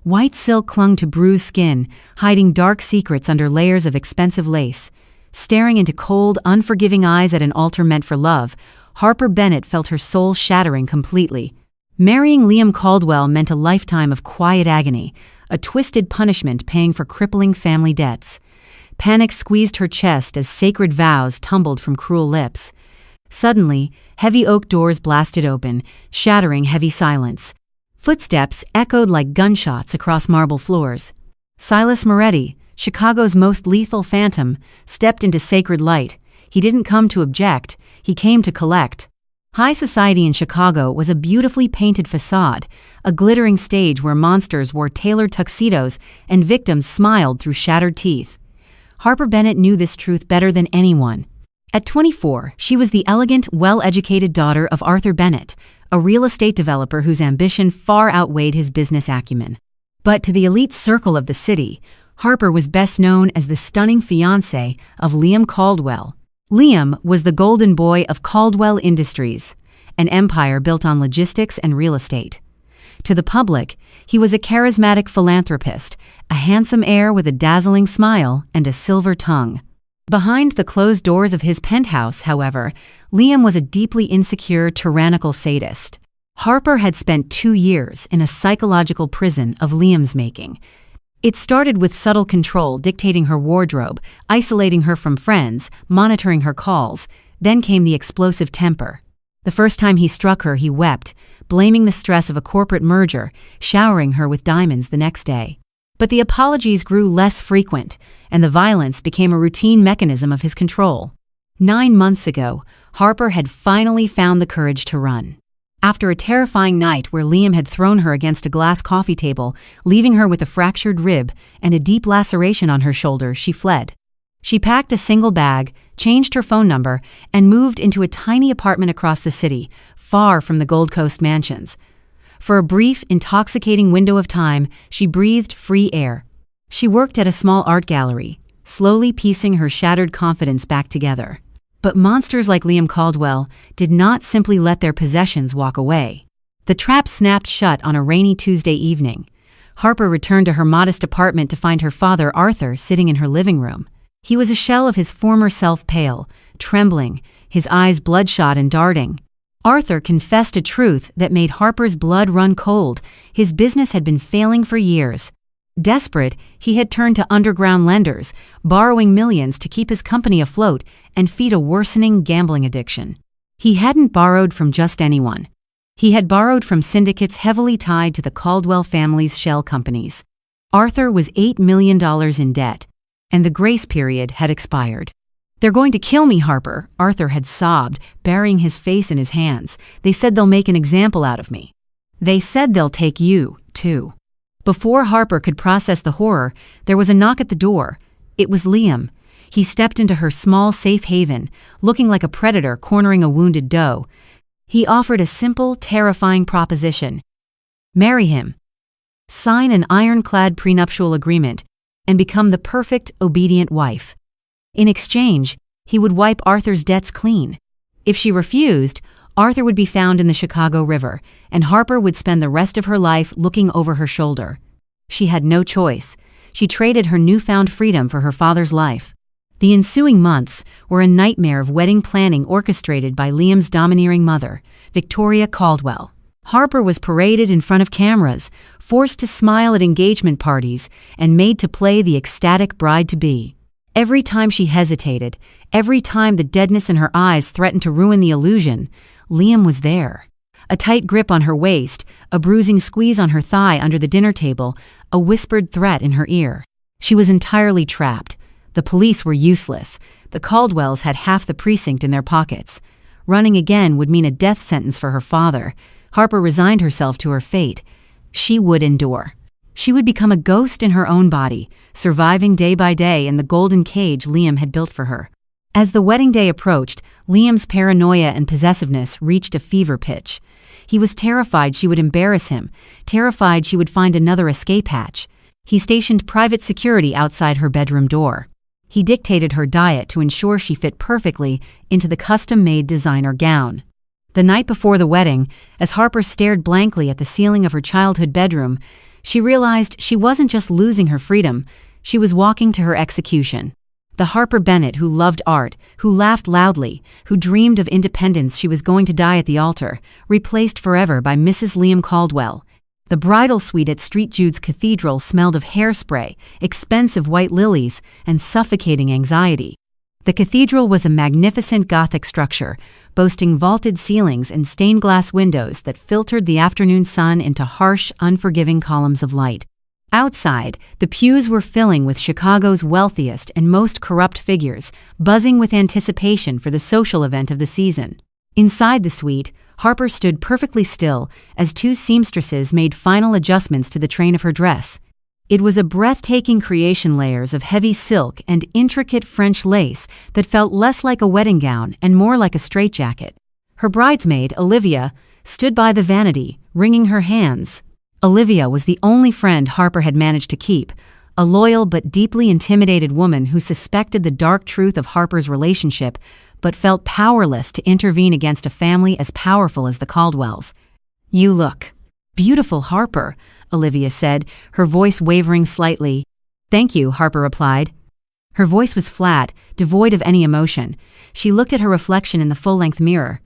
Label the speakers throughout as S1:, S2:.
S1: White silk clung to bruised skin, hiding dark secrets under layers of expensive lace. Staring into cold, unforgiving eyes at an altar meant for love, Harper Bennett felt her soul shattering completely. Marrying Liam Caldwell meant a lifetime of quiet agony, a twisted punishment paying for crippling family debts. Panic squeezed her chest as sacred vows tumbled from cruel lips. Suddenly, heavy oak doors blasted open, shattering heavy silence. Footsteps echoed like gunshots across marble floors. Silas Moretti, Chicago's most lethal phantom, stepped into sacred light. He didn't come to object, he came to collect. High society in Chicago was a beautifully painted facade, a glittering stage where monsters wore tailored tuxedos and victims smiled through shattered teeth. Harper Bennett knew this truth better than anyone. At 24, she was the elegant, well-educated daughter of Arthur Bennett, a real estate developer whose ambition far outweighed his business acumen. But to the elite circle of the city, Harper was best known as the stunning fiancée of Liam Caldwell. Liam was the golden boy of Caldwell Industries, an empire built on logistics and real estate. To the public, he was a charismatic philanthropist, a handsome heir with a dazzling smile and a silver tongue. Behind the closed doors of his penthouse, however, Liam was a deeply insecure, tyrannical sadist. Harper had spent 2 years in a psychological prison of Liam's making. It started with subtle control, dictating her wardrobe, isolating her from friends, monitoring her calls. Then came the explosive temper. The first time he struck her, he wept, blaming the stress of a corporate merger, showering her with diamonds the next day. But the apologies grew less frequent, and the violence became a routine mechanism of his control. 9 months ago, Harper had finally found the courage to run. After a terrifying night where Liam had thrown her against a glass coffee table, leaving her with a fractured rib and a deep laceration on her shoulder, she fled. She packed a single bag, changed her phone number, and moved into a tiny apartment across the city, far from the Gold Coast mansions. For a brief, intoxicating window of time, she breathed free air. She worked at a small art gallery, slowly piecing her shattered confidence back together. But monsters like Liam Caldwell did not simply let their possessions walk away. The trap snapped shut on a rainy Tuesday evening. Harper returned to her modest apartment to find her father, Arthur, sitting in her living room. He was a shell of his former self, pale, trembling, his eyes bloodshot and darting. Arthur confessed a truth that made Harper's blood run cold. His business had been failing for years. Desperate, he had turned to underground lenders, borrowing millions to keep his company afloat and feed a worsening gambling addiction. He hadn't borrowed from just anyone. He had borrowed from syndicates heavily tied to the Caldwell family's shell companies. Arthur was $8 million in debt, and the grace period had expired. "They're going to kill me, Harper," Arthur had sobbed, burying his face in his hands. "They said they'll make an example out of me. They said they'll take you, too." Before Harper could process the horror, there was a knock at the door. It was Liam. He stepped into her small safe haven, looking like a predator cornering a wounded doe. He offered a simple, terrifying proposition. Marry him. Sign an ironclad prenuptial agreement, and become the perfect, obedient wife. In exchange, he would wipe Arthur's debts clean. If she refused, Arthur would be found in the Chicago River, and Harper would spend the rest of her life looking over her shoulder. She had no choice. She traded her newfound freedom for her father's life. The ensuing months were a nightmare of wedding planning orchestrated by Liam's domineering mother, Victoria Caldwell. Harper was paraded in front of cameras, forced to smile at engagement parties, and made to play the ecstatic bride-to-be. Every time she hesitated, every time the deadness in her eyes threatened to ruin the illusion, Liam was there. A tight grip on her waist, a bruising squeeze on her thigh under the dinner table, a whispered threat in her ear. She was entirely trapped. The police were useless. The Caldwells had half the precinct in their pockets. Running again would mean a death sentence for her father. Harper resigned herself to her fate. She would endure. She would become a ghost in her own body, surviving day by day in the golden cage Liam had built for her. As the wedding day approached, Liam's paranoia and possessiveness reached a fever pitch. He was terrified she would embarrass him, terrified she would find another escape hatch. He stationed private security outside her bedroom door. He dictated her diet to ensure she fit perfectly into the custom-made designer gown. The night before the wedding, as Harper stared blankly at the ceiling of her childhood bedroom, She realized she wasn't just losing her freedom, she was walking to her execution. The Harper Bennett who loved art, who laughed loudly, who dreamed of independence, she was going to die at the altar, replaced forever by Mrs. Liam Caldwell. The bridal suite at St. Jude's Cathedral smelled of hairspray, expensive white lilies, and suffocating anxiety. The cathedral was a magnificent Gothic structure, boasting vaulted ceilings and stained glass windows that filtered the afternoon sun into harsh, unforgiving columns of light. Outside, the pews were filling with Chicago's wealthiest and most corrupt figures, buzzing with anticipation for the social event of the season. Inside the suite, Harper stood perfectly still as two seamstresses made final adjustments to the train of her dress. It was a breathtaking creation, layers of heavy silk and intricate French lace that felt less like a wedding gown and more like a straitjacket. Her bridesmaid, Olivia, stood by the vanity, wringing her hands. Olivia was the only friend Harper had managed to keep, a loyal but deeply intimidated woman who suspected the dark truth of Harper's relationship but felt powerless to intervene against a family as powerful as the Caldwells. "You look beautiful, Harper," Olivia said, her voice wavering slightly. "Thank you," Harper replied. Her voice was flat, devoid of any emotion. She looked at her reflection in the full-length mirror.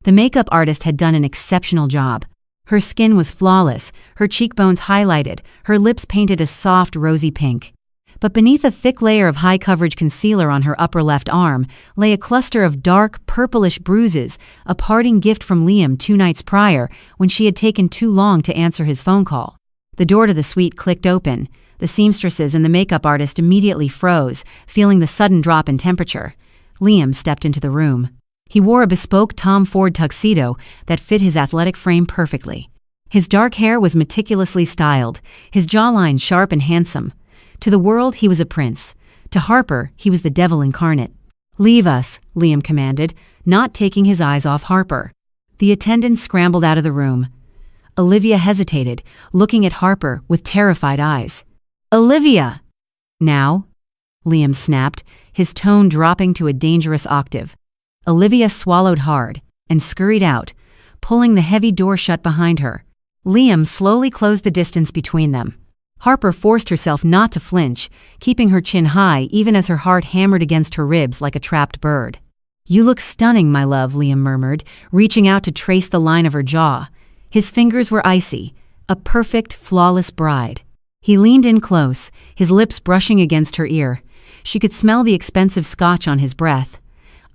S1: The makeup artist had done an exceptional job. Her skin was flawless, her cheekbones highlighted, her lips painted a soft rosy pink. But beneath a thick layer of high-coverage concealer on her upper left arm lay a cluster of dark, purplish bruises, a parting gift from Liam 2 nights prior when she had taken too long to answer his phone call. The door to the suite clicked open. The seamstresses and the makeup artist immediately froze, feeling the sudden drop in temperature. Liam stepped into the room. He wore a bespoke Tom Ford tuxedo that fit his athletic frame perfectly. His dark hair was meticulously styled, his jawline sharp and handsome. To the world, he was a prince. To Harper, he was the devil incarnate. "Leave us," Liam commanded, not taking his eyes off Harper. The attendant scrambled out of the room. Olivia hesitated, looking at Harper with terrified eyes. "Olivia!" "Now?" Liam snapped, his tone dropping to a dangerous octave. Olivia swallowed hard and scurried out, pulling the heavy door shut behind her. Liam slowly closed the distance between them. Harper forced herself not to flinch, keeping her chin high even as her heart hammered against her ribs like a trapped bird. "You look stunning, my love," Liam murmured, reaching out to trace the line of her jaw. His fingers were icy, a perfect, flawless bride. He leaned in close, his lips brushing against her ear. She could smell the expensive scotch on his breath.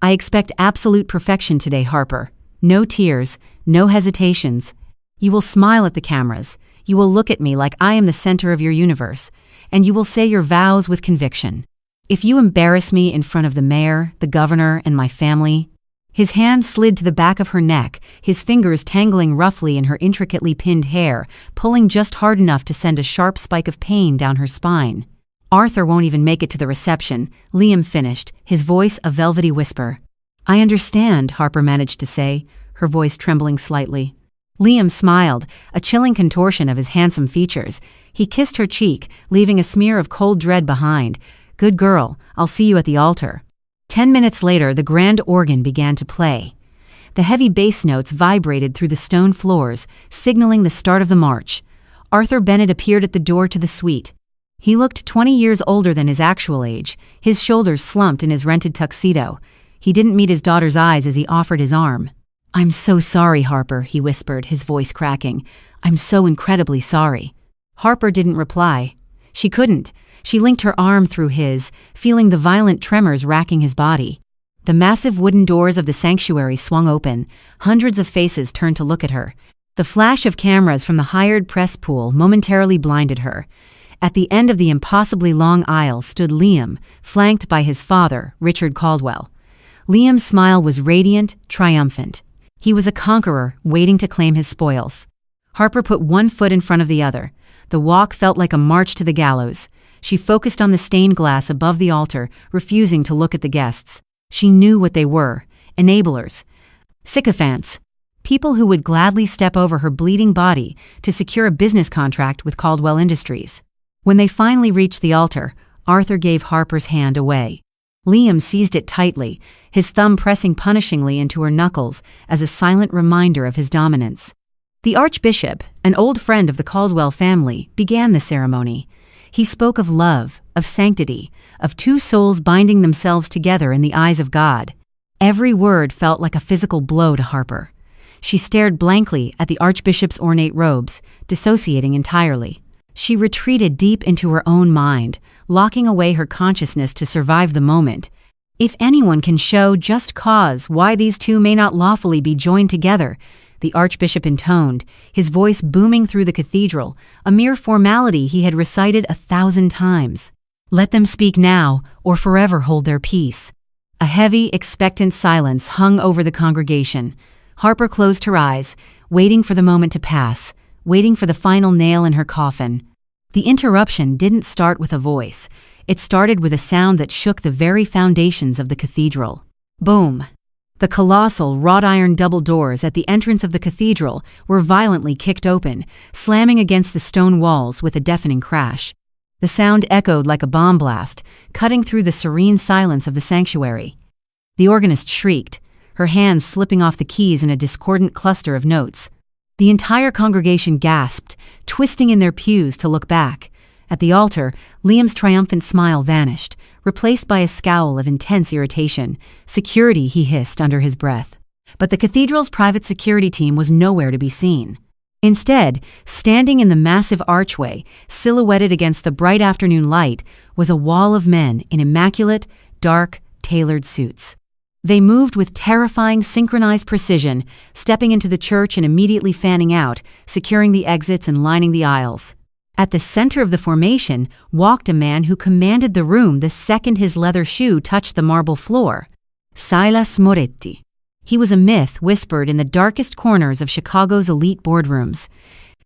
S1: "I expect absolute perfection today, Harper. No tears, no hesitations. You will smile at the cameras. You will look at me like I am the center of your universe, and you will say your vows with conviction. If you embarrass me in front of the mayor, the governor, and my family—" His hand slid to the back of her neck, his fingers tangling roughly in her intricately pinned hair, pulling just hard enough to send a sharp spike of pain down her spine. "Arthur won't even make it to the reception," Liam finished, his voice a velvety whisper. "I understand," Harper managed to say, her voice trembling slightly. Liam smiled, a chilling contortion of his handsome features. He kissed her cheek, leaving a smear of cold dread behind. "Good girl, I'll see you at the altar." 10 minutes later, the grand organ began to play. The heavy bass notes vibrated through the stone floors, signaling the start of the march. Arthur Bennett appeared at the door to the suite. He looked 20 years older than his actual age, his shoulders slumped in his rented tuxedo. He didn't meet his daughter's eyes as he offered his arm. "I'm so sorry, Harper," he whispered, his voice cracking. "I'm so incredibly sorry." Harper didn't reply. She couldn't. She linked her arm through his, feeling the violent tremors racking his body. The massive wooden doors of the sanctuary swung open. Hundreds of faces turned to look at her. The flash of cameras from the hired press pool momentarily blinded her. At the end of the impossibly long aisle stood Liam, flanked by his father, Richard Caldwell. Liam's smile was radiant, triumphant. He was a conqueror waiting to claim his spoils. Harper put one foot in front of the other. The walk felt like a march to the gallows. She focused on the stained glass above the altar, refusing to look at the guests. She knew what they were: enablers, sycophants, people who would gladly step over her bleeding body to secure a business contract with Caldwell Industries. When they finally reached the altar, Arthur gave Harper's hand away. Liam seized it tightly, his thumb pressing punishingly into her knuckles as a silent reminder of his dominance. The Archbishop, an old friend of the Caldwell family, began the ceremony. He spoke of love, of sanctity, of two souls binding themselves together in the eyes of God. Every word felt like a physical blow to Harper. She stared blankly at the Archbishop's ornate robes, dissociating entirely. She retreated deep into her own mind, locking away her consciousness to survive the moment. If anyone can show just cause why these two may not lawfully be joined together, the Archbishop intoned, his voice booming through the cathedral, a mere formality he had recited 1,000 times. Let them speak now, or forever hold their peace. A heavy, expectant silence hung over the congregation. Harper closed her eyes, waiting for the moment to pass, waiting for the final nail in her coffin. The interruption didn't start with a voice. It started with a sound that shook the very foundations of the cathedral. Boom! The colossal wrought-iron double doors at the entrance of the cathedral were violently kicked open, slamming against the stone walls with a deafening crash. The sound echoed like a bomb blast, cutting through the serene silence of the sanctuary. The organist shrieked, her hands slipping off the keys in a discordant cluster of notes. The entire congregation gasped, twisting in their pews to look back. At the altar, Liam's triumphant smile vanished, replaced by a scowl of intense irritation. Security, he hissed under his breath. But the cathedral's private security team was nowhere to be seen. Instead, standing in the massive archway, silhouetted against the bright afternoon light, was a wall of men in immaculate, dark, tailored suits. They moved with terrifying synchronized precision, stepping into the church and immediately fanning out, securing the exits and lining the aisles. At the center of the formation walked a man who commanded the room the second his leather shoe touched the marble floor. Silas Moretti. He was a myth whispered in the darkest corners of Chicago's elite boardrooms.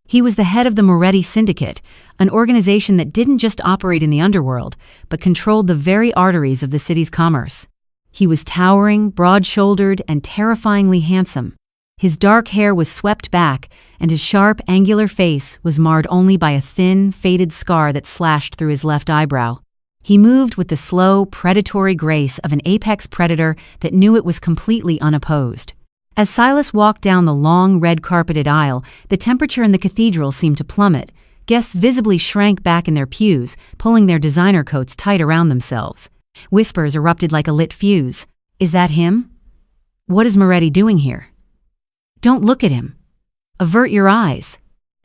S1: He was the head of the Moretti Syndicate, an organization that didn't just operate in the underworld, but controlled the very arteries of the city's commerce. He was towering, broad-shouldered, and terrifyingly handsome. His dark hair was swept back, and his sharp, angular face was marred only by a thin, faded scar that slashed through his left eyebrow. He moved with the slow, predatory grace of an apex predator that knew it was completely unopposed. As Silas walked down the long, red-carpeted aisle, the temperature in the cathedral seemed to plummet. Guests visibly shrank back in their pews, pulling their designer coats tight around themselves. Whispers erupted like a lit fuse. Is that him? What is Moretti doing here? Don't look at him. Avert your eyes.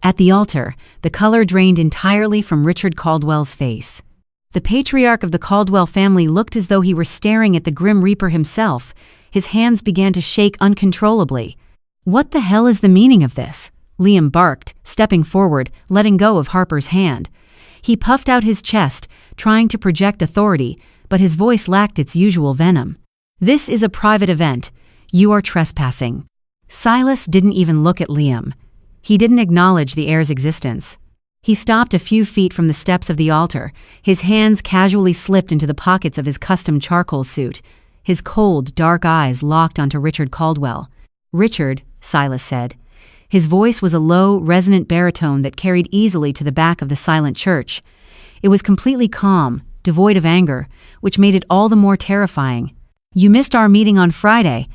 S1: At the altar, the color drained entirely from Richard Caldwell's face. The patriarch of the Caldwell family looked as though he were staring at the Grim Reaper himself. His hands began to shake uncontrollably. What the hell is the meaning of this? Liam barked, stepping forward, letting go of Harper's hand. He puffed out his chest, trying to project authority, but his voice lacked its usual venom. This is a private event. You are trespassing. Silas didn't even look at Liam. He didn't acknowledge the heir's existence. He stopped a few feet from the steps of the altar. His hands casually slipped into the pockets of his custom charcoal suit. His cold, dark eyes locked onto Richard Caldwell. Richard, Silas said. His voice was a low, resonant baritone that carried easily to the back of the silent church. It was completely calm, devoid of anger, which made it all the more terrifying. You missed our meeting on Friday.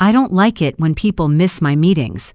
S1: I don't like it when people miss my meetings.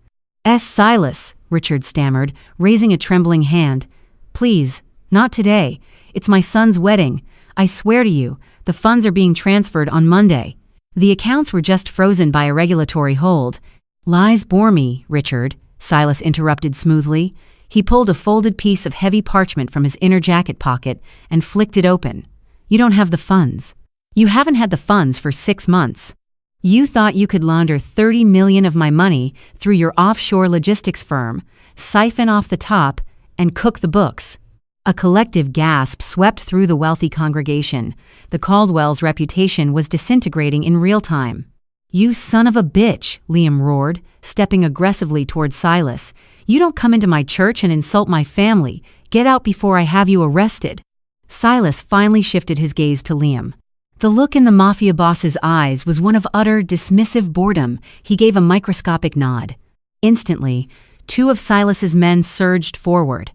S1: Silas, Richard stammered, raising a trembling hand. Please, not today. It's my son's wedding. I swear to you, the funds are being transferred on Monday. The accounts were just frozen by a regulatory hold. Lies bore me, Richard, Silas interrupted smoothly. He pulled a folded piece of heavy parchment from his inner jacket pocket and flicked it open. You don't have the funds. You haven't had the funds for 6 months. You thought you could launder $30 million of my money through your offshore logistics firm, siphon off the top, and cook the books. A collective gasp swept through the wealthy congregation. The Caldwells' reputation was disintegrating in real time. You son of a bitch, Liam roared, stepping aggressively toward Silas. You don't come into my church and insult my family. Get out before I have you arrested. Silas finally shifted his gaze to Liam. The look in the Mafia boss's eyes was one of utter, dismissive boredom. He gave a microscopic nod. Instantly, 2 of Silas's men surged forward.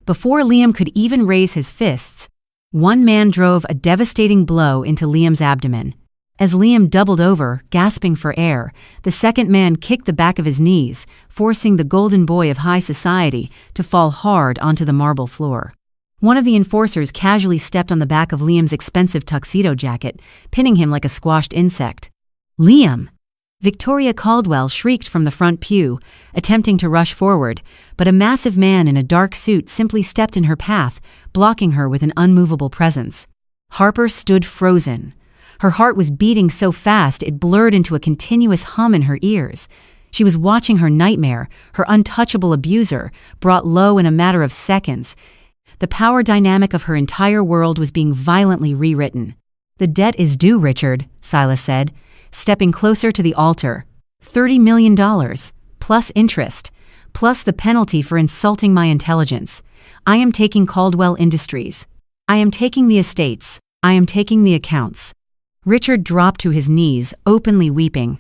S1: Before Liam could even raise his fists, one man drove a devastating blow into Liam's abdomen. As Liam doubled over, gasping for air, the second man kicked the back of his knees, forcing the golden boy of high society to fall hard onto the marble floor. One of the enforcers casually stepped on the back of Liam's expensive tuxedo jacket, pinning him like a squashed insect. "Liam!" Victoria Caldwell shrieked from the front pew, attempting to rush forward, but a massive man in a dark suit simply stepped in her path, blocking her with an unmovable presence. Harper stood frozen. Her heart was beating so fast it blurred into a continuous hum in her ears. She was watching her nightmare, her untouchable abuser, brought low in a matter of seconds. The power dynamic of her entire world was being violently rewritten. "The debt is due, Richard," Silas said, stepping closer to the altar. $30 million, plus interest, plus the penalty for insulting my intelligence. I am taking Caldwell Industries. I am taking the estates. I am taking the accounts. Richard dropped to his knees, openly weeping.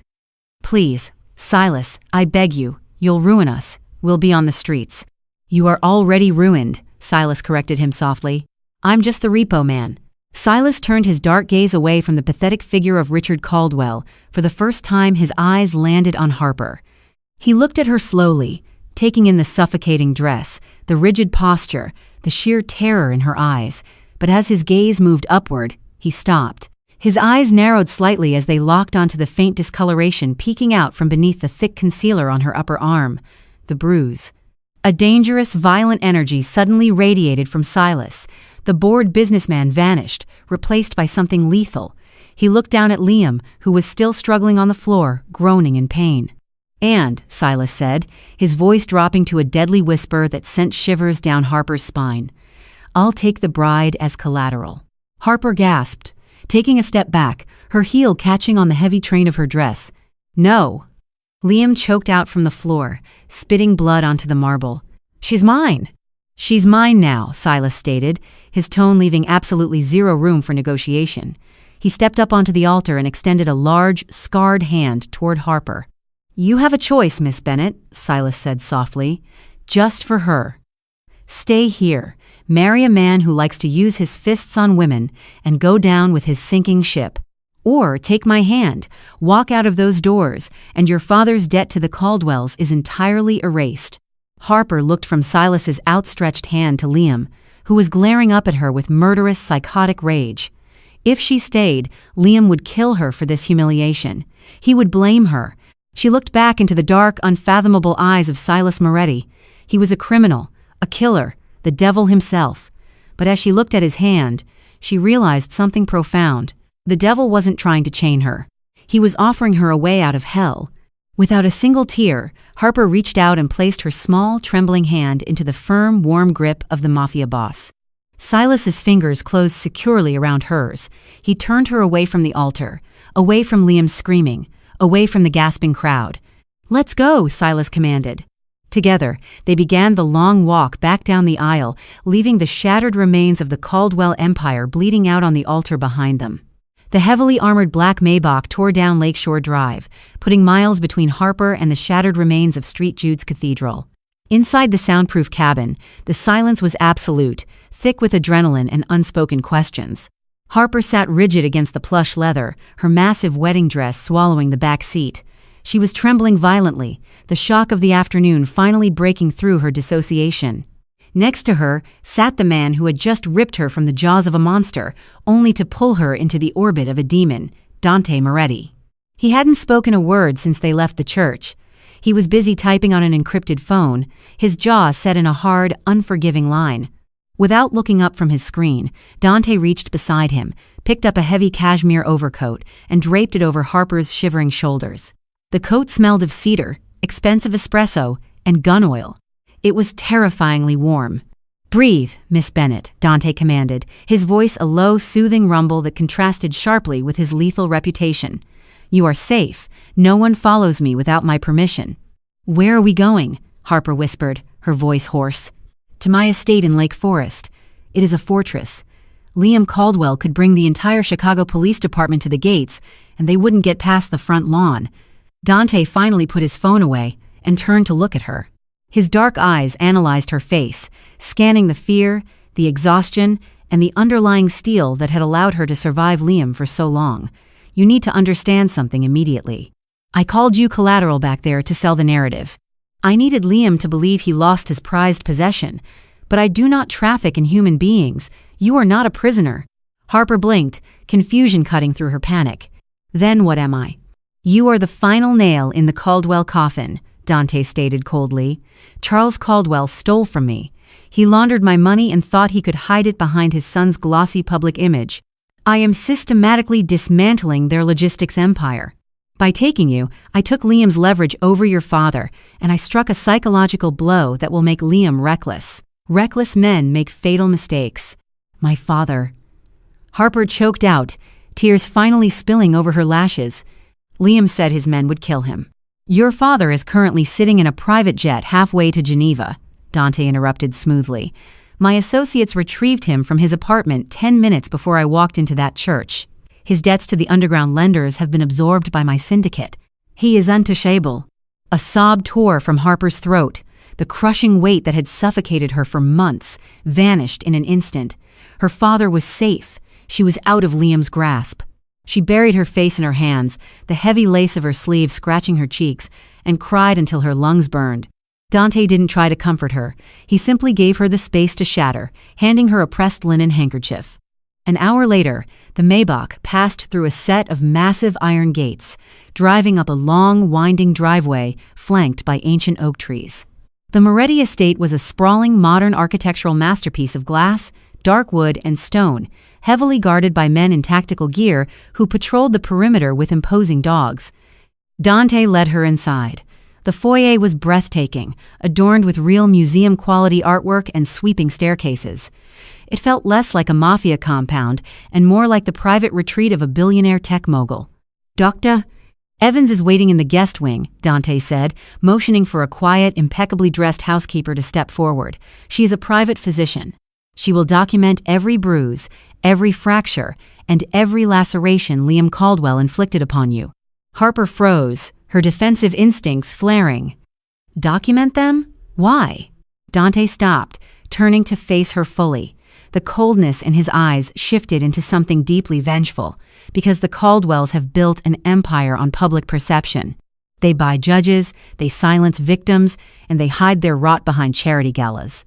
S1: "Please, Silas, I beg you, you'll ruin us. We'll be on the streets." "You are already ruined," Silas corrected him softly. "I'm just the repo man." Silas turned his dark gaze away from the pathetic figure of Richard Caldwell. For the first time, his eyes landed on Harper. He looked at her slowly, taking in the suffocating dress, the rigid posture, the sheer terror in her eyes. But as his gaze moved upward, he stopped. His eyes narrowed slightly as they locked onto the faint discoloration peeking out from beneath the thick concealer on her upper arm, the bruise. A dangerous, violent energy suddenly radiated from Silas. The bored businessman vanished, replaced by something lethal. He looked down at Liam, who was still struggling on the floor, groaning in pain. "And," Silas said, his voice dropping to a deadly whisper that sent shivers down Harper's spine, "I'll take the bride as collateral." Harper gasped, taking a step back, her heel catching on the heavy train of her dress. "No!" Liam choked out from the floor, spitting blood onto the marble. "She's mine!" "She's mine now," Silas stated, his tone leaving absolutely zero room for negotiation. He stepped up onto the altar and extended a large, scarred hand toward Harper. "You have a choice, Miss Bennett," Silas said softly. "Just for her. Stay here, marry a man who likes to use his fists on women, and go down with his sinking ship. Or take my hand, walk out of those doors, and your father's debt to the Caldwells is entirely erased." Harper looked from Silas's outstretched hand to Liam, who was glaring up at her with murderous, psychotic rage. If she stayed, Liam would kill her for this humiliation. He would blame her. She looked back into the dark, unfathomable eyes of Silas Moretti. He was a criminal, a killer, the devil himself. But as she looked at his hand, she realized something profound. The devil wasn't trying to chain her. He was offering her a way out of hell. Without a single tear, Harper reached out and placed her small, trembling hand into the firm, warm grip of the Mafia boss. Silas's fingers closed securely around hers. He turned her away from the altar, away from Liam's screaming, away from the gasping crowd. "Let's go," Silas commanded. Together, they began the long walk back down the aisle, leaving the shattered remains of the Caldwell Empire bleeding out on the altar behind them. The heavily armored black Maybach tore down Lakeshore Drive, putting miles between Harper and the shattered remains of St. Jude's Cathedral. Inside the soundproof cabin, the silence was absolute, thick with adrenaline and unspoken questions. Harper sat rigid against the plush leather, her massive wedding dress swallowing the back seat. She was trembling violently, the shock of the afternoon finally breaking through her dissociation. Next to her sat the man who had just ripped her from the jaws of a monster, only to pull her into the orbit of a demon, Dante Moretti. He hadn't spoken a word since they left the church. He was busy typing on an encrypted phone, his jaw set in a hard, unforgiving line. Without looking up from his screen, Dante reached beside him, picked up a heavy cashmere overcoat, and draped it over Harper's shivering shoulders. The coat smelled of cedar, expensive espresso, and gun oil. It was terrifyingly warm. "Breathe, Miss Bennett," Dante commanded, his voice a low, soothing rumble that contrasted sharply with his lethal reputation. "You are safe. No one follows me without my permission." "Where are we going?" Harper whispered, her voice hoarse. "To my estate in Lake Forest. It is a fortress. Liam Caldwell could bring the entire Chicago Police Department to the gates, and they wouldn't get past the front lawn." Dante finally put his phone away and turned to look at her. His dark eyes analyzed her face, scanning the fear, the exhaustion, and the underlying steel that had allowed her to survive Liam for so long. you need to understand something immediately. I called you collateral back there to sell the narrative. I needed Liam to believe he lost his prized possession, but I do not traffic in human beings. You are not a prisoner." Harper blinked, confusion cutting through her panic. "Then what am I?" "You are the final nail in the Caldwell coffin," Dante stated coldly. "Charles Caldwell stole from me. He laundered my money and thought he could hide it behind his son's glossy public image. I am systematically dismantling their logistics empire. By taking you, I took Liam's leverage over your father, and I struck a psychological blow that will make Liam reckless. Reckless men make fatal mistakes. My father." Harper choked out, tears finally spilling over her lashes. "Liam said his men would kill him." "Your father is currently sitting in a private jet halfway to Geneva," Dante interrupted smoothly. "My associates retrieved him from his apartment 10 minutes before I walked into that church. His debts to the underground lenders have been absorbed by my syndicate. He is untouchable." A sob tore from Harper's throat. The crushing weight that had suffocated her for months vanished in an instant. Her father was safe. She was out of Liam's grasp. She buried her face in her hands, the heavy lace of her sleeve scratching her cheeks, and cried until her lungs burned. Dante didn't try to comfort her. He simply gave her the space to shatter, handing her a pressed linen handkerchief. An hour later, the Maybach passed through a set of massive iron gates, driving up a long, winding driveway flanked by ancient oak trees. The Moretti estate was a sprawling modern architectural masterpiece of glass, dark wood, and stone, heavily guarded by men in tactical gear who patrolled the perimeter with imposing dogs. Dante led her inside. The foyer was breathtaking, adorned with real museum-quality artwork and sweeping staircases. It felt less like a Mafia compound and more like the private retreat of a billionaire tech mogul. "Doctor Evans is waiting in the guest wing," Dante said, motioning for a quiet, impeccably dressed housekeeper to step forward. "She is a private physician. She will document every bruise, every fracture, and every laceration Liam Caldwell inflicted upon you." Harper froze, her defensive instincts flaring. "Document them? Why?" Dante stopped, turning to face her fully. The coldness in his eyes shifted into something deeply vengeful, because the Caldwells have built an empire on public perception. They buy judges, they silence victims, and they hide their rot behind charity galas.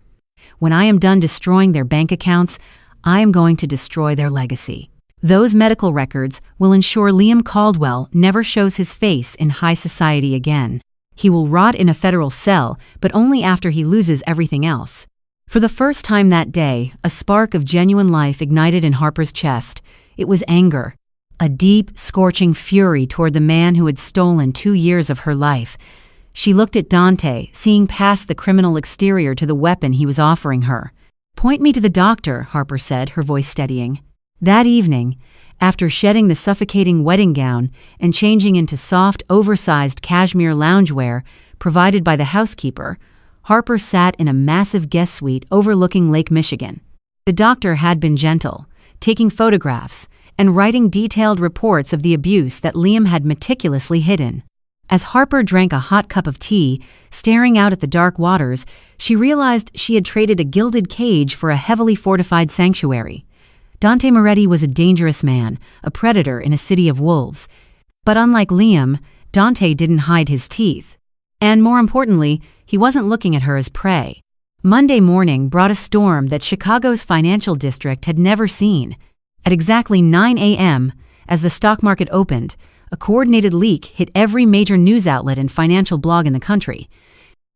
S1: When I am done destroying their bank accounts, I am going to destroy their legacy. Those medical records will ensure Liam Caldwell never shows his face in high society again. He will rot in a federal cell, but only after he loses everything else. For the first time that day, a spark of genuine life ignited in Harper's chest. It was anger, a deep, scorching fury toward the man who had stolen 2 years of her life. She looked at Dante, seeing past the criminal exterior to the weapon he was offering her. "Point me to the doctor," Harper said, her voice steadying. That evening, after shedding the suffocating wedding gown and changing into soft, oversized cashmere loungewear provided by the housekeeper, Harper sat in a massive guest suite overlooking Lake Michigan. The doctor had been gentle, taking photographs and writing detailed reports of the abuse that Liam had meticulously hidden. As Harper drank a hot cup of tea, staring out at the dark waters, she realized she had traded a gilded cage for a heavily fortified sanctuary. Dante Moretti was a dangerous man, a predator in a city of wolves. But unlike Liam, Dante didn't hide his teeth. And more importantly, he wasn't looking at her as prey. Monday morning brought a storm that Chicago's financial district had never seen. At exactly 9 a.m., as the stock market opened, a coordinated leak hit every major news outlet and financial blog in the country.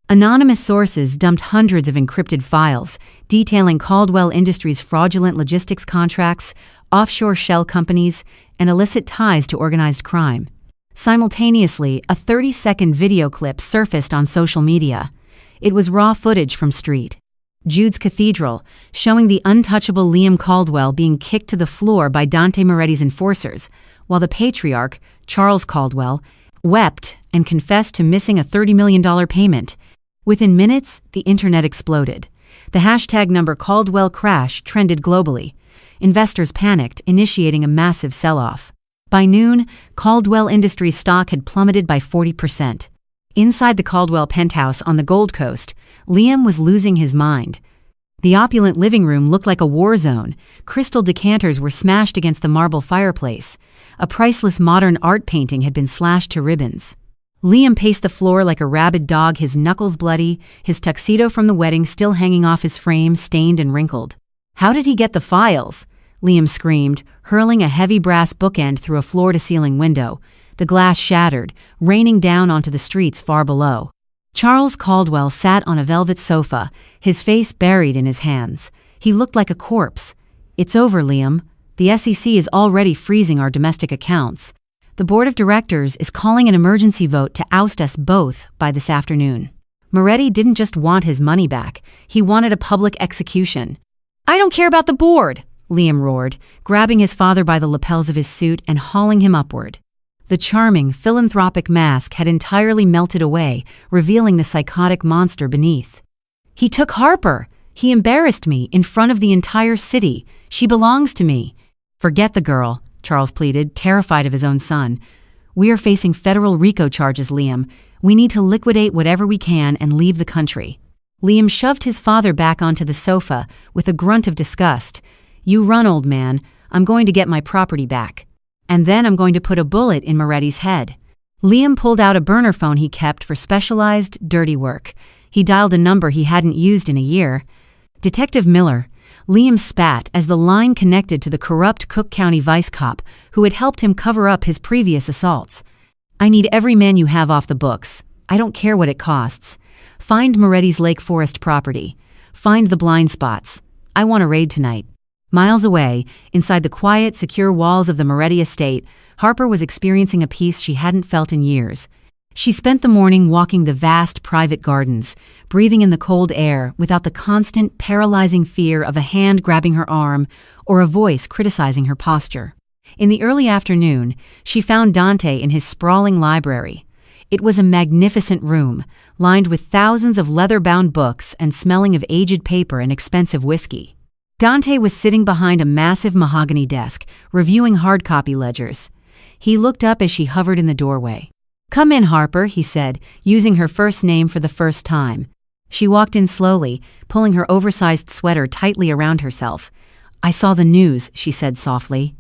S1: Anonymous sources dumped hundreds of encrypted files detailing Caldwell Industries' fraudulent logistics contracts, offshore shell companies, and illicit ties to organized crime. Simultaneously, a 30-second video clip surfaced on social media. It was raw footage from St. Jude's Cathedral, showing the untouchable Liam Caldwell being kicked to the floor by Dante Moretti's enforcers, while the patriarch, Charles Caldwell, wept and confessed to missing a $30 million payment. Within minutes, the internet exploded. The hashtag number Caldwell crash trended globally. Investors panicked, initiating a massive sell-off. By noon, Caldwell Industries stock had plummeted by 40%. Inside the Caldwell penthouse on the Gold Coast, Liam was losing his mind. The opulent living room looked like a war zone. Crystal decanters were smashed against the marble fireplace. A priceless modern art painting had been slashed to ribbons. Liam paced the floor like a rabid dog, his knuckles bloody, his tuxedo from the wedding still hanging off his frame, stained and wrinkled. "How did he get the files?" Liam screamed, hurling a heavy brass bookend through a floor-to-ceiling window. The glass shattered, raining down onto the streets far below. Charles Caldwell sat on a velvet sofa, his face buried in his hands. He looked like a corpse. "It's over, Liam. The SEC is already freezing our domestic accounts. The board of directors is calling an emergency vote to oust us both by this afternoon." Moretti didn't just want his money back, he wanted a public execution. "I don't care about the board," Liam roared, grabbing his father by the lapels of his suit and hauling him upward. The charming, philanthropic mask had entirely melted away, revealing the psychotic monster beneath. "He took Harper. He embarrassed me in front of the entire city. She belongs to me." "Forget the girl," Charles pleaded, terrified of his own son. "We are facing federal RICO charges, Liam. We need to liquidate whatever we can and leave the country." Liam shoved his father back onto the sofa with a grunt of disgust. "You run, old man. I'm going to get my property back. And then I'm going to put a bullet in Moretti's head." Liam pulled out a burner phone he kept for specialized, dirty work. He dialed a number he hadn't used in a year. "Detective Miller." Liam spat as the line connected to the corrupt Cook County vice cop who had helped him cover up his previous assaults. "I need every man you have off the books. I don't care what it costs. Find Moretti's Lake Forest property. Find the blind spots. I want a raid tonight." Miles away, inside the quiet, secure walls of the Moretti estate, Harper was experiencing a peace she hadn't felt in years. She spent the morning walking the vast private gardens, breathing in the cold air without the constant, paralyzing fear of a hand grabbing her arm or a voice criticizing her posture. In the early afternoon, she found Dante in his sprawling library. It was a magnificent room, lined with thousands of leather-bound books and smelling of aged paper and expensive whiskey. Dante was sitting behind a massive mahogany desk, reviewing hard-copy ledgers. He looked up as she hovered in the doorway. "Come in, Harper," he said, using her first name for the first time. She walked in slowly, pulling her oversized sweater tightly around herself. "I saw the news," she said softly.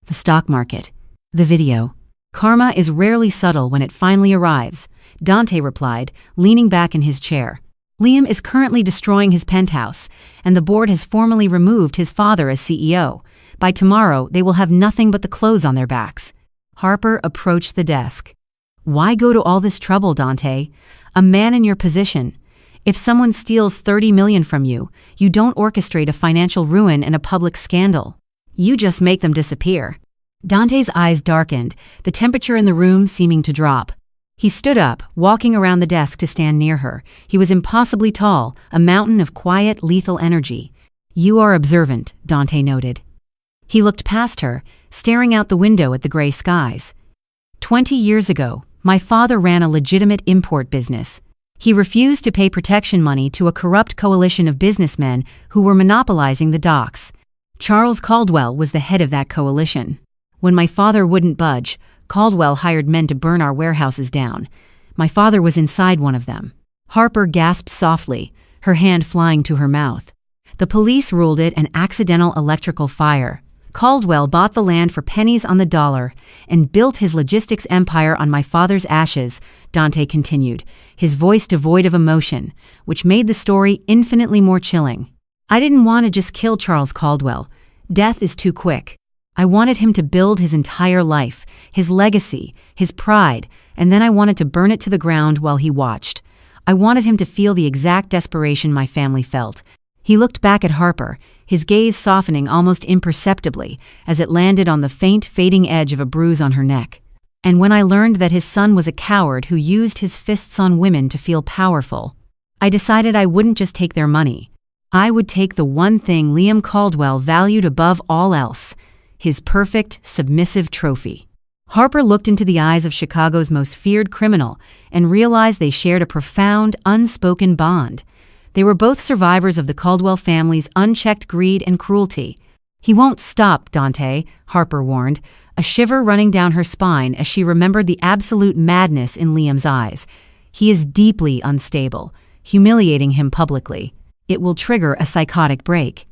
S1: "The stock market. The video. Karma is rarely subtle when it finally arrives," Dante replied, leaning back in his chair. "Liam is currently destroying his penthouse, and the board has formally removed his father as CEO. By tomorrow, they will have nothing but the clothes on their backs." Harper approached the desk. "Why go to all this trouble, Dante? A man in your position. If someone steals $30 million from you, you don't orchestrate a financial ruin and a public scandal. You just make them disappear." Dante's eyes darkened, the temperature in the room seeming to drop. He stood up, walking around the desk to stand near her. He was impossibly tall, a mountain of quiet, lethal energy. "You are observant," Dante noted. He looked past her, staring out the window at the gray skies. 20 years ago, my father ran a legitimate import business. He refused to pay protection money to a corrupt coalition of businessmen who were monopolizing the docks. Charles Caldwell was the head of that coalition. When my father wouldn't budge, Caldwell hired men to burn our warehouses down. My father was inside one of them. Harper gasped softly, her hand flying to her mouth. The police ruled it an accidental electrical fire. Caldwell bought the land for pennies on the dollar and built his logistics empire on my father's ashes, Dante continued, his voice devoid of emotion, which made the story infinitely more chilling. "I didn't want to just kill Charles Caldwell. Death is too quick. I wanted him to build his entire life, his legacy, his pride, and then I wanted to burn it to the ground while he watched. I wanted him to feel the exact desperation my family felt." He looked back at Harper, his gaze softening almost imperceptibly as it landed on the faint, fading edge of a bruise on her neck. "And when I learned that his son was a coward who used his fists on women to feel powerful, I decided I wouldn't just take their money. I would take the one thing Liam Caldwell valued above all else, his perfect, submissive trophy." Harper looked into the eyes of Chicago's most feared criminal and realized they shared a profound, unspoken bond. They were both survivors of the Caldwell family's unchecked greed and cruelty. "He won't stop, Dante," Harper warned, a shiver running down her spine as she remembered the absolute madness in Liam's eyes. "He is deeply unstable, humiliating him publicly. It will trigger a psychotic break.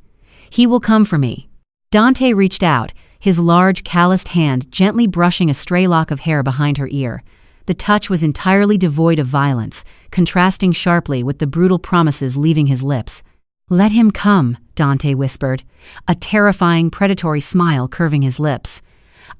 S1: He will come for me. Dante reached out, his large, calloused hand gently brushing a stray lock of hair behind her ear. The touch was entirely devoid of violence, contrasting sharply with the brutal promises leaving his lips. "Let him come," Dante whispered, a terrifying, predatory smile curving his lips.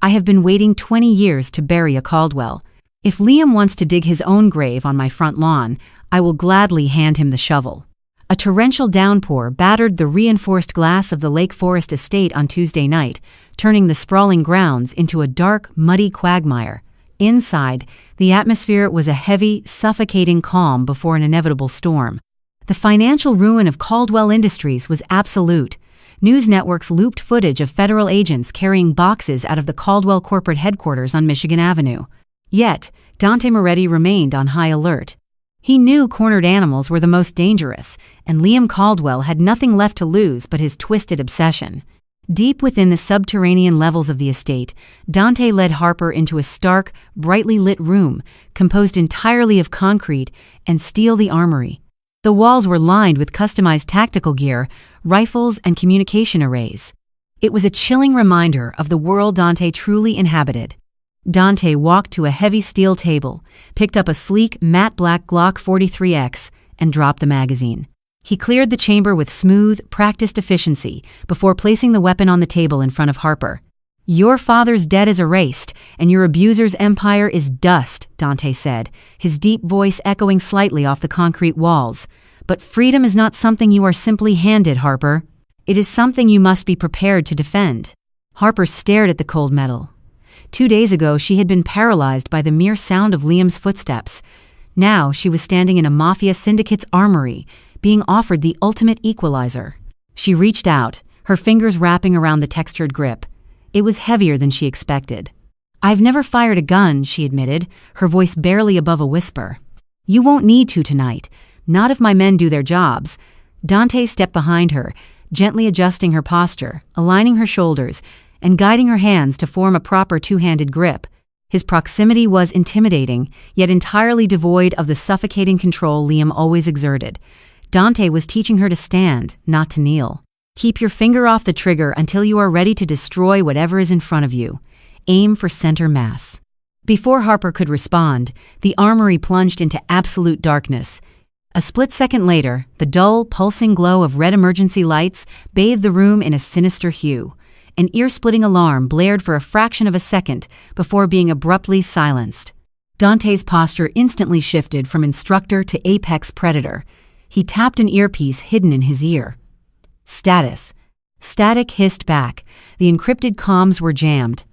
S1: "I have been waiting 20 years to bury a Caldwell. If Liam wants to dig his own grave on my front lawn, I will gladly hand him the shovel." A torrential downpour battered the reinforced glass of the Lake Forest estate on Tuesday night, turning the sprawling grounds into a dark, muddy quagmire. Inside, the atmosphere was a heavy, suffocating calm before an inevitable storm. The financial ruin of Caldwell Industries was absolute. News networks looped footage of federal agents carrying boxes out of the Caldwell corporate headquarters on Michigan Avenue. Yet, Dante Moretti remained on high alert. He knew cornered animals were the most dangerous, and Liam Caldwell had nothing left to lose but his twisted obsession. Deep within the subterranean levels of the estate, Dante led Harper into a stark, brightly lit room, composed entirely of concrete and steel the armory. The walls were lined with customized tactical gear, rifles, and communication arrays. It was a chilling reminder of the world Dante truly inhabited. Dante walked to a heavy steel table, picked up a sleek, matte black Glock 43X, and dropped the magazine. He cleared the chamber with smooth, practiced efficiency before placing the weapon on the table in front of Harper. "Your father's debt is erased, and your abuser's empire is dust," Dante said, his deep voice echoing slightly off the concrete walls. "But freedom is not something you are simply handed, Harper. It is something you must be prepared to defend." Harper stared at the cold metal. 2 days ago, she had been paralyzed by the mere sound of Liam's footsteps. Now she was standing in a Mafia syndicate's armory, being offered the ultimate equalizer. She reached out, her fingers wrapping around the textured grip. It was heavier than she expected. "I've never fired a gun," she admitted, her voice barely above a whisper. "You won't need to tonight, not if my men do their jobs." Dante stepped behind her, gently adjusting her posture, aligning her shoulders, and guiding her hands to form a proper two-handed grip. His proximity was intimidating, yet entirely devoid of the suffocating control Liam always exerted. Dante was teaching her to stand, not to kneel. "Keep your finger off the trigger until you are ready to destroy whatever is in front of you. Aim for center mass." Before Harper could respond, the armory plunged into absolute darkness. A split second later, the dull, pulsing glow of red emergency lights bathed the room in a sinister hue. An ear-splitting alarm blared for a fraction of a second before being abruptly silenced. Dante's posture instantly shifted from instructor to apex predator. He tapped an earpiece hidden in his ear. "Status." Static hissed back. The encrypted comms were jammed.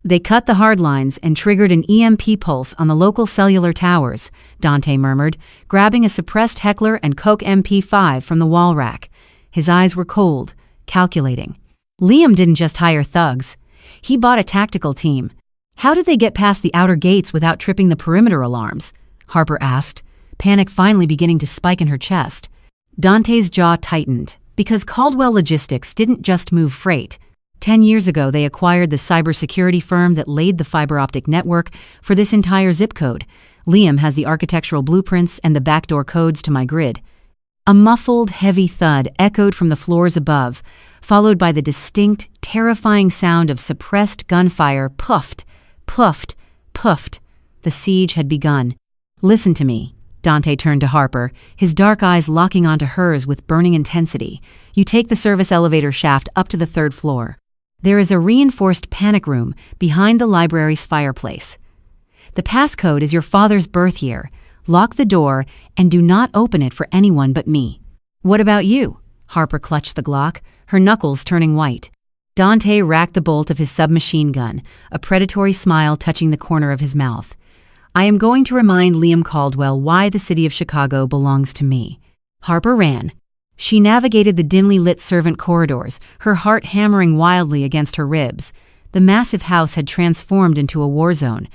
S1: "They cut the hard lines and triggered an EMP pulse on the local cellular towers," Dante murmured, grabbing a suppressed Heckler & Koch MP5 from the wall rack. His eyes were cold, calculating. Liam didn't just hire thugs. He bought a tactical team. "How did they get past the outer gates without tripping the perimeter alarms?" Harper asked, panic finally beginning to spike in her chest. Dante's jaw tightened, because Caldwell Logistics didn't just move freight. 10 years ago, they acquired the cybersecurity firm that laid the fiber optic network for this entire zip code. Liam has the architectural blueprints and the backdoor codes to my grid. A muffled, heavy thud echoed from the floors above, followed by the distinct, terrifying sound of suppressed gunfire. Puffed, puffed, puffed. The siege had begun. "Listen to me." Dante turned to Harper, his dark eyes locking onto hers with burning intensity. "You take the service elevator shaft up to the 3rd floor. There is a reinforced panic room behind the library's fireplace. The passcode is your father's birth year. Lock the door and do not open it for anyone but me." "What about you?" Harper clutched the Glock, her knuckles turning white. Dante racked the bolt of his submachine gun, a predatory smile touching the corner of his mouth. "I am going to remind Liam Caldwell why the city of Chicago belongs to me." Harper ran. She navigated the dimly lit servant corridors, her heart hammering wildly against her ribs. The massive house had transformed into a war zone.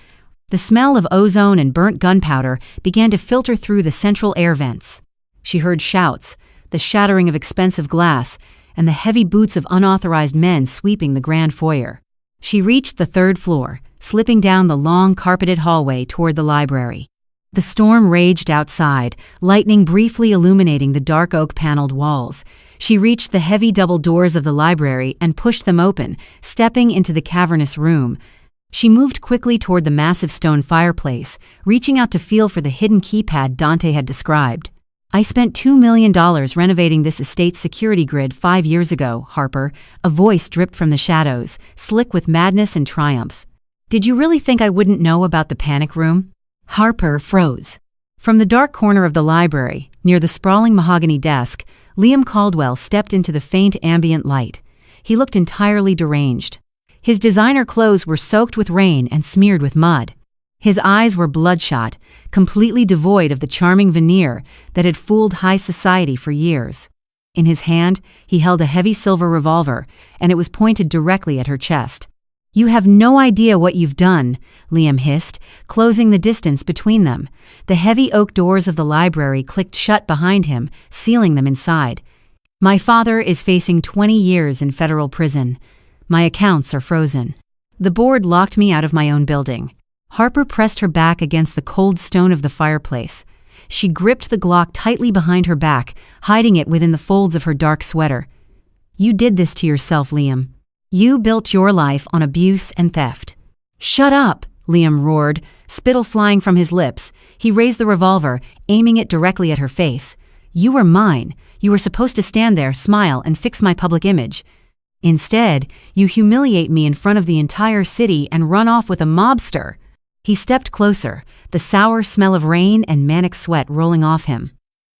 S1: The smell of ozone and burnt gunpowder began to filter through the central air vents. She heard shouts, the shattering of expensive glass, and the heavy boots of unauthorized men sweeping the grand foyer. She reached the 3rd floor, slipping down the long carpeted hallway toward the library. The storm raged outside, lightning briefly illuminating the dark oak-paneled walls. She reached the heavy double doors of the library and pushed them open, stepping into the cavernous room. She moved quickly toward the massive stone fireplace, reaching out to feel for the hidden keypad Dante had described. "I spent $2 million renovating this estate's security grid 5 years ago, Harper," a voice dripped from the shadows, slick with madness and triumph. "Did you really think I wouldn't know about the panic room?" Harper froze. From the dark corner of the library, near the sprawling mahogany desk, Liam Caldwell stepped into the faint ambient light. He looked entirely deranged. His designer clothes were soaked with rain and smeared with mud. His eyes were bloodshot, completely devoid of the charming veneer that had fooled high society for years. In his hand, he held a heavy silver revolver, and it was pointed directly at her chest. "You have no idea what you've done," Liam hissed, closing the distance between them. The heavy oak doors of the library clicked shut behind him, sealing them inside. "My father is facing 20 years in federal prison. My accounts are frozen. The board locked me out of my own building." Harper pressed her back against the cold stone of the fireplace. She gripped the Glock tightly behind her back, hiding it within the folds of her dark sweater. "You did this to yourself, Liam. You built your life on abuse and theft." "Shut up!" Liam roared, spittle flying from his lips. He raised the revolver, aiming it directly at her face. "You were mine. You were supposed to stand there, smile, and fix my public image. Instead, you humiliate me in front of the entire city and run off with a mobster." He stepped closer, the sour smell of rain and manic sweat rolling off him.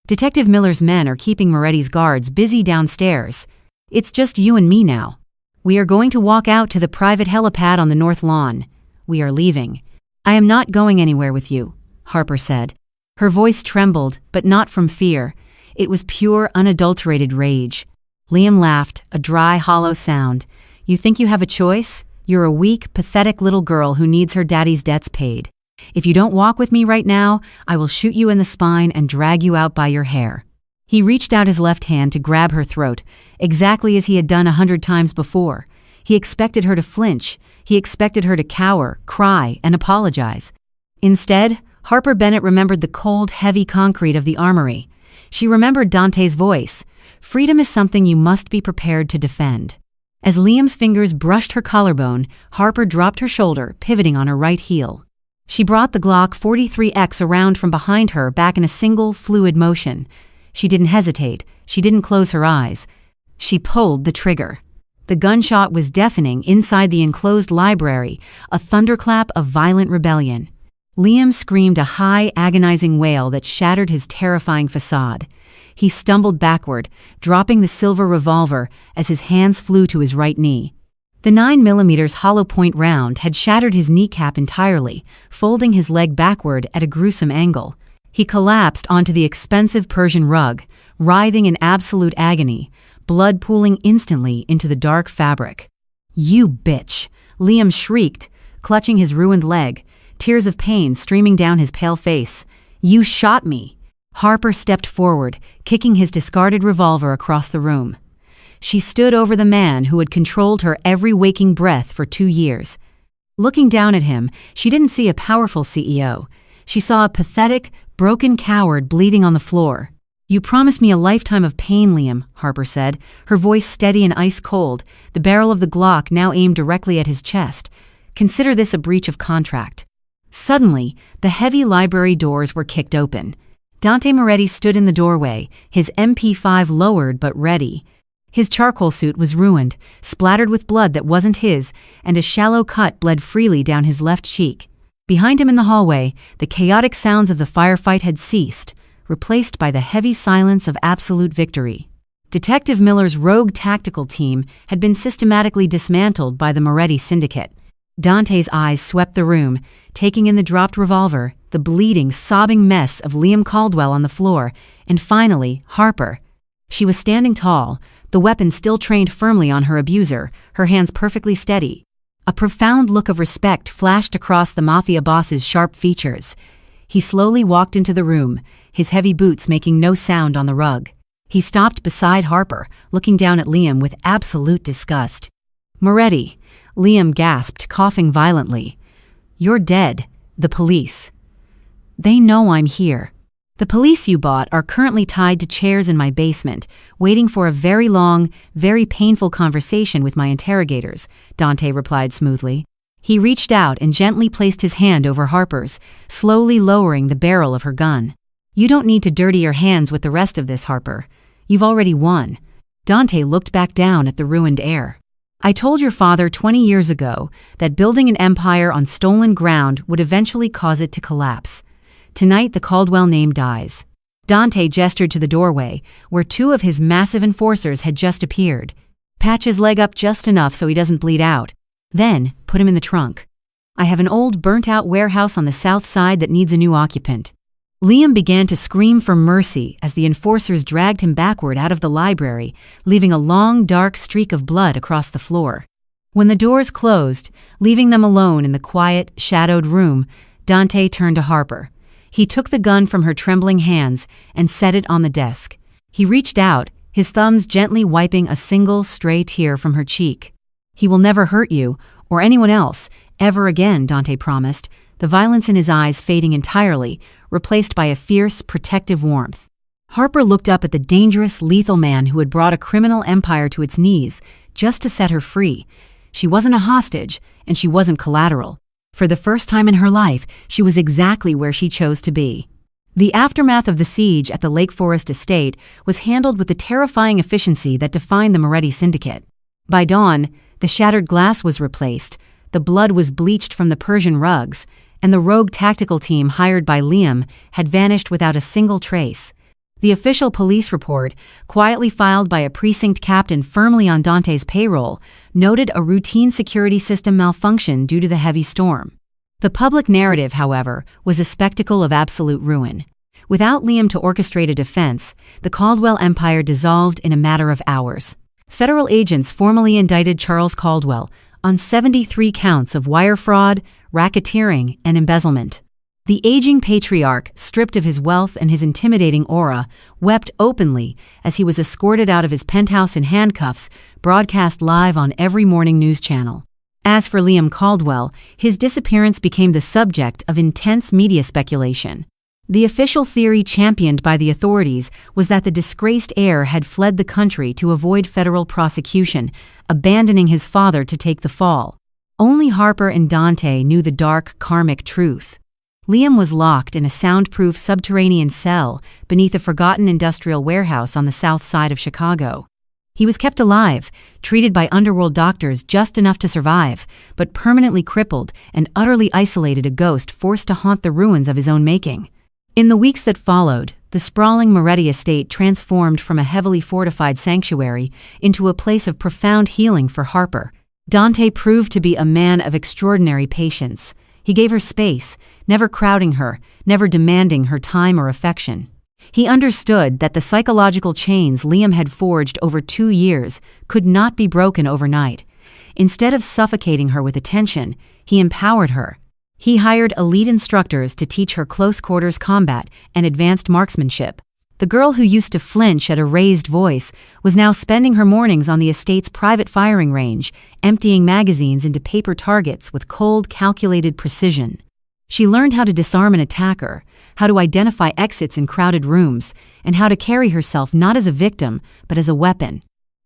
S1: "Detective Miller's men are keeping Moretti's guards busy downstairs. It's just you and me now. We are going to walk out to the private helipad on the north lawn. We are leaving." "I am not going anywhere with you," Harper said. Her voice trembled, but not from fear. It was pure, unadulterated rage. Liam laughed, a dry, hollow sound. "You think you have a choice? You're a weak, pathetic little girl who needs her daddy's debts paid. If you don't walk with me right now, I will shoot you in the spine and drag you out by your hair." He reached out his left hand to grab her throat, exactly as he had done 100 times before. He expected her to flinch. He expected her to cower, cry, and apologize. Instead, Harper Bennett remembered the cold, heavy concrete of the armory. She remembered Dante's voice. "Freedom is something you must be prepared to defend." As Liam's fingers brushed her collarbone, Harper dropped her shoulder, pivoting on her right heel. She brought the Glock 43X around from behind her back in a single, fluid motion. She didn't hesitate. She didn't close her eyes. She pulled the trigger. The gunshot was deafening inside the enclosed library, a thunderclap of violent rebellion. Liam screamed a high, agonizing wail that shattered his terrifying facade. He stumbled backward, dropping the silver revolver as his hands flew to his right knee. The 9mm hollow point round had shattered his kneecap entirely, folding his leg backward at a gruesome angle. He collapsed onto the expensive Persian rug, writhing in absolute agony, blood pooling instantly into the dark fabric. "You bitch!" Liam shrieked, clutching his ruined leg, tears of pain streaming down his pale face. "You shot me!" Harper stepped forward, kicking his discarded revolver across the room. She stood over the man who had controlled her every waking breath for 2 years. Looking down at him, she didn't see a powerful CEO. She saw a pathetic, broken coward bleeding on the floor. "You promised me a lifetime of pain, Liam," Harper said, her voice steady and ice-cold, the barrel of the Glock now aimed directly at his chest. "Consider this a breach of contract." Suddenly, the heavy library doors were kicked open. Dante Moretti stood in the doorway, his MP5 lowered but ready. His charcoal suit was ruined, splattered with blood that wasn't his, and a shallow cut bled freely down his left cheek. Behind him in the hallway, the chaotic sounds of the firefight had ceased, replaced by the heavy silence of absolute victory. Detective Miller's rogue tactical team had been systematically dismantled by the Moretti syndicate. Dante's eyes swept the room, taking in the dropped revolver, the bleeding, sobbing mess of Liam Caldwell on the floor, and finally, Harper. She was standing tall, the weapon still trained firmly on her abuser, her hands perfectly steady. A profound look of respect flashed across the Mafia boss's sharp features. He slowly walked into the room, his heavy boots making no sound on the rug. He stopped beside Harper, looking down at Liam with absolute disgust. "Moretti," Liam gasped, coughing violently. "You're dead. The police." They know I'm here. The police you bought are currently tied to chairs in my basement, waiting for a very long, very painful conversation with my interrogators, Dante replied smoothly. He reached out and gently placed his hand over Harper's, slowly lowering the barrel of her gun. You don't need to dirty your hands with the rest of this, Harper. You've already won. Dante looked back down at the ruined heir. I told your father 20 years ago that building an empire on stolen ground would eventually cause it to collapse. Tonight the Caldwell name dies. Dante gestured to the doorway, where two of his massive enforcers had just appeared. Patch his leg up just enough so he doesn't bleed out. Then, put him in the trunk. I have an old burnt-out warehouse on the south side that needs a new occupant. Liam began to scream for mercy as the enforcers dragged him backward out of the library, leaving a long, dark streak of blood across the floor. When the doors closed, leaving them alone in the quiet, shadowed room, Dante turned to Harper. He took the gun from her trembling hands and set it on the desk. He reached out, his thumbs gently wiping a single stray tear from her cheek. He will never hurt you, or anyone else, ever again, Dante promised, the violence in his eyes fading entirely, replaced by a fierce, protective warmth. Harper looked up at the dangerous, lethal man who had brought a criminal empire to its knees, just to set her free. She wasn't a hostage, and she wasn't collateral. For the first time in her life, she was exactly where she chose to be. The aftermath of the siege at the Lake Forest estate was handled with the terrifying efficiency that defined the Moretti Syndicate. By dawn, the shattered glass was replaced, the blood was bleached from the Persian rugs, and the rogue tactical team hired by Liam had vanished without a single trace. The official police report, quietly filed by a precinct captain firmly on Dante's payroll, noted a routine security system malfunction due to the heavy storm. The public narrative, however, was a spectacle of absolute ruin. Without Liam to orchestrate a defense, the Caldwell empire dissolved in a matter of hours. Federal agents formally indicted Charles Caldwell on 73 counts of wire fraud, racketeering, and embezzlement. The aging patriarch, stripped of his wealth and his intimidating aura, wept openly as he was escorted out of his penthouse in handcuffs, broadcast live on every morning news channel. As for Liam Caldwell, his disappearance became the subject of intense media speculation. The official theory championed by the authorities was that the disgraced heir had fled the country to avoid federal prosecution, abandoning his father to take the fall. Only Harper and Dante knew the dark, karmic truth. Liam was locked in a soundproof subterranean cell beneath a forgotten industrial warehouse on the south side of Chicago. He was kept alive, treated by underworld doctors just enough to survive, but permanently crippled and utterly isolated, a ghost forced to haunt the ruins of his own making. In the weeks that followed, the sprawling Moretti estate transformed from a heavily fortified sanctuary into a place of profound healing for Harper. Dante proved to be a man of extraordinary patience. He gave her space, never crowding her, never demanding her time or affection. He understood that the psychological chains Liam had forged over 2 years could not be broken overnight. Instead of suffocating her with attention, he empowered her. He hired elite instructors to teach her close-quarters combat and advanced marksmanship. The girl who used to flinch at a raised voice was now spending her mornings on the estate's private firing range, emptying magazines into paper targets with cold, calculated precision. She learned how to disarm an attacker, how to identify exits in crowded rooms, and how to carry herself not as a victim, but as a weapon.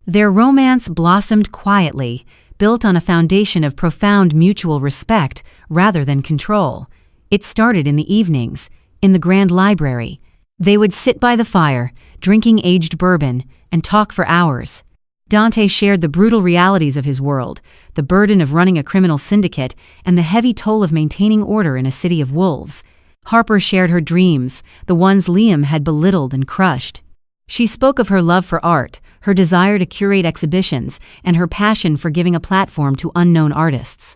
S1: Their romance blossomed quietly, built on a foundation of profound mutual respect rather than control. It started in the evenings, in the grand library. They would sit by the fire, drinking aged bourbon, and talk for hours. Dante shared the brutal realities of his world, the burden of running a criminal syndicate, and the heavy toll of maintaining order in a city of wolves. Harper shared her dreams, the ones Liam had belittled and crushed. She spoke of her love for art, her desire to curate exhibitions, and her passion for giving a platform to unknown artists.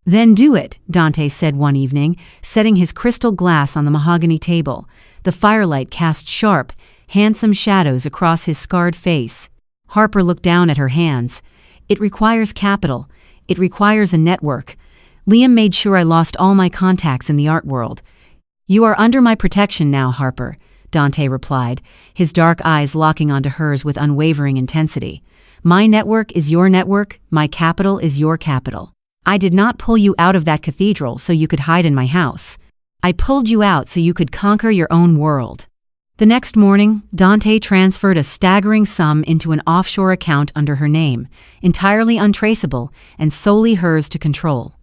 S1: "Then do it," Dante said one evening, setting his crystal glass on the mahogany table. The firelight cast sharp, handsome shadows across his scarred face. Harper looked down at her hands. "It requires capital. It requires a network. Liam made sure I lost all my contacts in the art world." "You are under my protection now, Harper," Dante replied, his dark eyes locking onto hers with unwavering intensity. "My network is your network, my capital is your capital. I did not pull you out of that cathedral so you could hide in my house. I pulled you out so you could conquer your own world." The next morning, Dante transferred a staggering sum into an offshore account under her name, entirely untraceable and solely hers to control.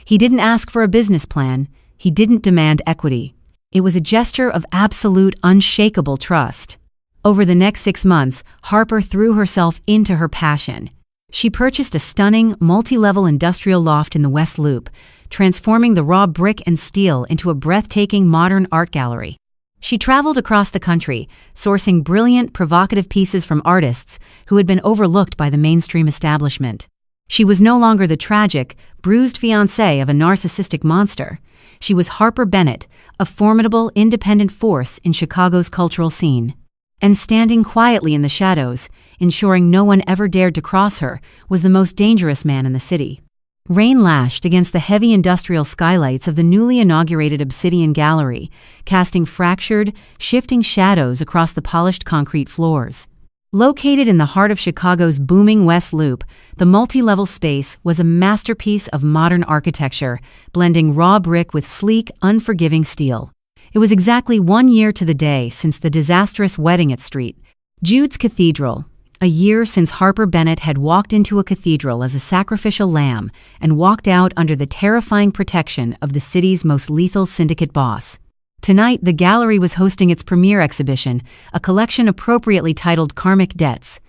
S1: He didn't ask for a business plan. He didn't demand equity. It was a gesture of absolute, unshakable trust. Over the next 6 months, Harper threw herself into her passion. She purchased a stunning, multi-level industrial loft in the West Loop, transforming the raw brick and steel into a breathtaking modern art gallery. She traveled across the country, sourcing brilliant, provocative pieces from artists who had been overlooked by the mainstream establishment. She was no longer the tragic, bruised fiancée of a narcissistic monster. She was Harper Bennett, a formidable, independent force in Chicago's cultural scene. And standing quietly in the shadows, ensuring no one ever dared to cross her, was the most dangerous man in the city. Rain lashed against the heavy industrial skylights of the newly inaugurated Obsidian Gallery, casting fractured, shifting shadows across the polished concrete floors. Located in the heart of Chicago's booming West Loop, the multi-level space was a masterpiece of modern architecture, blending raw brick with sleek, unforgiving steel. It was exactly 1 year to the day since the disastrous wedding at St. Jude's Cathedral. A year since Harper Bennett had walked into a cathedral as a sacrificial lamb and walked out under the terrifying protection of the city's most lethal syndicate boss. Tonight, the gallery was hosting its premiere exhibition, a collection appropriately titled Karmic Debts.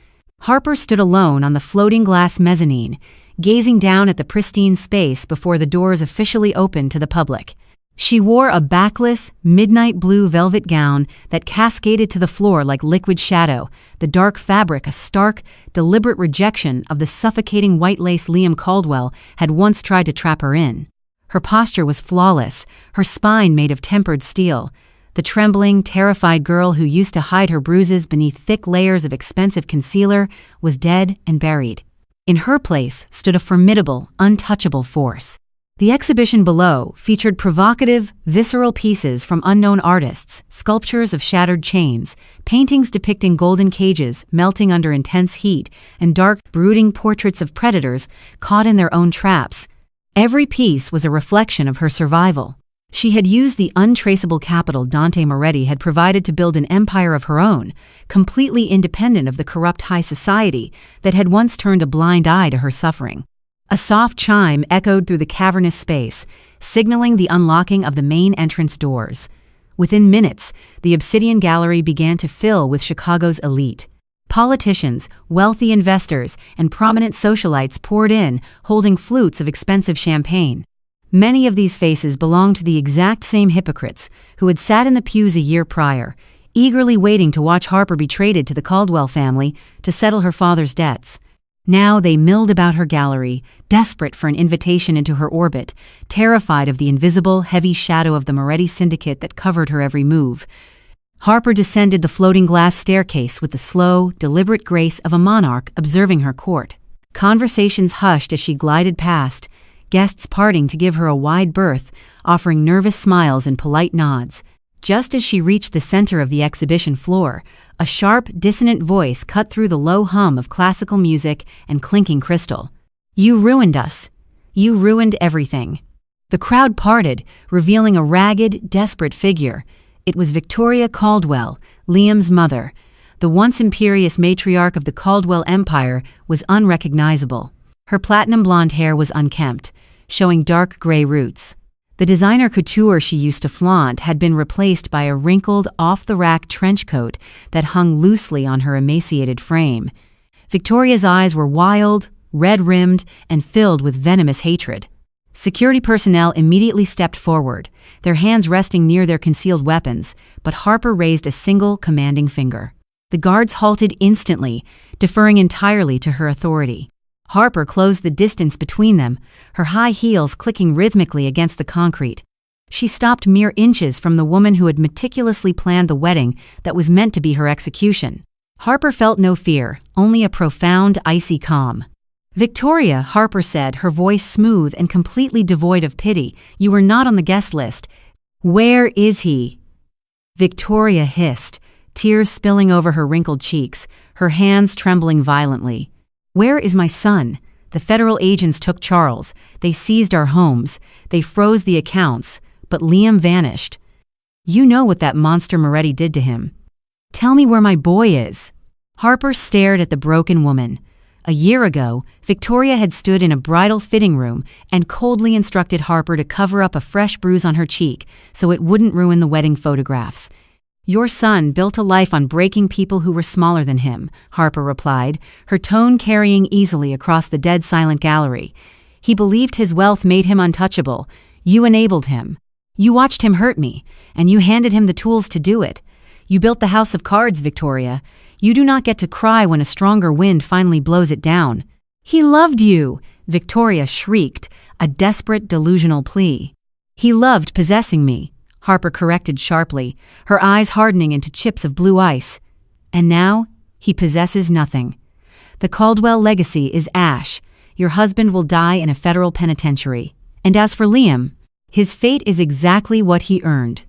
S1: Harper stood alone on the floating glass mezzanine, gazing down at the pristine space before the doors officially opened to the public. She wore a backless, midnight blue velvet gown that cascaded to the floor like liquid shadow, the dark fabric a stark, deliberate rejection of the suffocating white lace Liam Caldwell had once tried to trap her in. Her posture was flawless, her spine made of tempered steel. The trembling, terrified girl who used to hide her bruises beneath thick layers of expensive concealer was dead and buried. In her place stood a formidable, untouchable force. The exhibition below featured provocative, visceral pieces from unknown artists, sculptures of shattered chains, paintings depicting golden cages melting under intense heat, and dark, brooding portraits of predators caught in their own traps. Every piece was a reflection of her survival. She had used the untraceable capital Dante Moretti had provided to build an empire of her own, completely independent of the corrupt high society that had once turned a blind eye to her suffering. A soft chime echoed through the cavernous space, signaling the unlocking of the main entrance doors. Within minutes, the Obsidian Gallery began to fill with Chicago's elite. Politicians, wealthy investors, and prominent socialites poured in, holding flutes of expensive champagne. Many of these faces belonged to the exact same hypocrites who had sat in the pews a year prior, eagerly waiting to watch Harper be traded to the Caldwell family to settle her father's debts. Now they milled about her gallery, desperate for an invitation into her orbit, terrified of the invisible, heavy shadow of the Moretti syndicate that covered her every move. Harper descended the floating glass staircase with the slow, deliberate grace of a monarch observing her court. Conversations hushed as she glided past, guests parting to give her a wide berth, offering nervous smiles and polite nods. Just as she reached the center of the exhibition floor, a sharp, dissonant voice cut through the low hum of classical music and clinking crystal. "You ruined us. You ruined everything." The crowd parted, revealing a ragged, desperate figure. It was Victoria Caldwell, Liam's mother. The once imperious matriarch of the Caldwell Empire was unrecognizable. Her platinum blonde hair was unkempt, showing dark gray roots. The designer couture she used to flaunt had been replaced by a wrinkled, off-the-rack trench coat that hung loosely on her emaciated frame. Victoria's eyes were wild, red-rimmed, and filled with venomous hatred. Security personnel immediately stepped forward, their hands resting near their concealed weapons, but Harper raised a single commanding finger. The guards halted instantly, deferring entirely to her authority. Harper closed the distance between them, her high heels clicking rhythmically against the concrete. She stopped mere inches from the woman who had meticulously planned the wedding that was meant to be her execution. Harper felt no fear, only a profound, icy calm. "Victoria," Harper said, her voice smooth and completely devoid of pity, "you were not on the guest list. Where is he?" Victoria hissed, tears spilling over her wrinkled cheeks, her hands trembling violently. "Where is my son? The federal agents took Charles. They seized our homes. They froze the accounts. but Liam vanished. You know what that monster Moretti did to him. Tell me where my boy is. Harper stared at the broken woman. A year ago, Victoria had stood in a bridal fitting room and coldly instructed Harper to cover up a fresh bruise on her cheek so it wouldn't ruin the wedding photographs. Your son built a life on breaking people who were smaller than him, Harper replied, her tone carrying easily across the dead silent gallery. He believed his wealth made him untouchable. You enabled him. You watched him hurt me, and you handed him the tools to do it. You built the house of cards, Victoria. You do not get to cry when a stronger wind finally blows it down. He loved you, Victoria shrieked, a desperate, delusional plea. He loved possessing me, Harper corrected sharply, her eyes hardening into chips of blue ice. And now, he possesses nothing. The Caldwell legacy is ash. Your husband will die in a federal penitentiary. And as for Liam, his fate is exactly what he earned.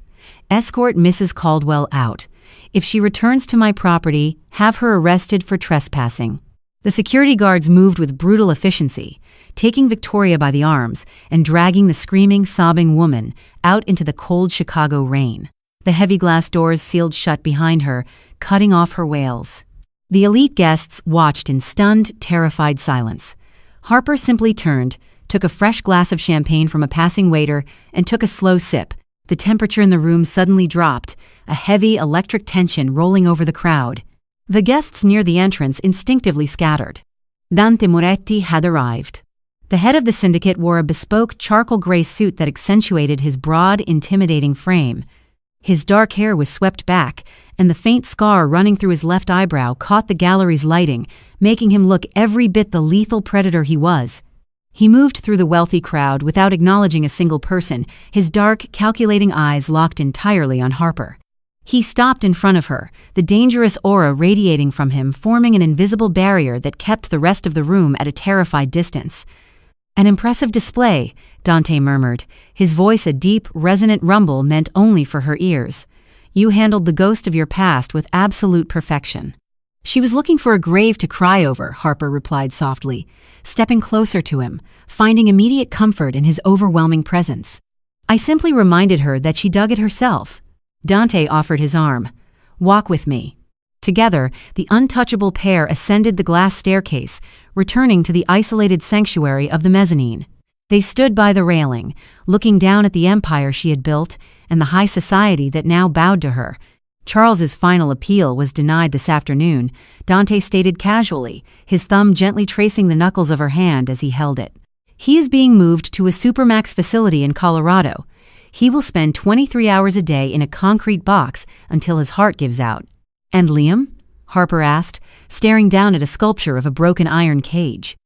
S1: Escort Mrs. Caldwell out. If she returns to my property, have her arrested for trespassing. The security guards moved with brutal efficiency, taking Victoria by the arms and dragging the screaming, sobbing woman out into the cold Chicago rain. The heavy glass doors sealed shut behind her, cutting off her wails. The elite guests watched in stunned, terrified silence. Harper simply turned, took a fresh glass of champagne from a passing waiter, and took a slow sip. The temperature in the room suddenly dropped, a heavy electric tension rolling over the crowd. The guests near the entrance instinctively scattered. Dante Moretti had arrived. The head of the syndicate wore a bespoke charcoal gray suit that accentuated his broad, intimidating frame. His dark hair was swept back, and the faint scar running through his left eyebrow caught the gallery's lighting, making him look every bit the lethal predator he was. He moved through the wealthy crowd without acknowledging a single person, his dark, calculating eyes locked entirely on Harper. He stopped in front of her, the dangerous aura radiating from him forming an invisible barrier that kept the rest of the room at a terrified distance. An impressive display, Dante murmured, his voice a deep, resonant rumble meant only for her ears. You handled the ghost of your past with absolute perfection. She was looking for a grave to cry over, Harper replied softly, stepping closer to him, finding immediate comfort in his overwhelming presence. I simply reminded her that she dug it herself. Dante offered his arm. Walk with me. Together, the untouchable pair ascended the glass staircase, returning to the isolated sanctuary of the mezzanine. They stood by the railing, looking down at the empire she had built and the high society that now bowed to her. Charles's final appeal was denied this afternoon, Dante stated casually, his thumb gently tracing the knuckles of her hand as he held it. He is being moved to a supermax facility in Colorado. He will spend 23 hours a day in a concrete box until his heart gives out. And Liam? Harper asked, staring down at a sculpture of a broken iron cage.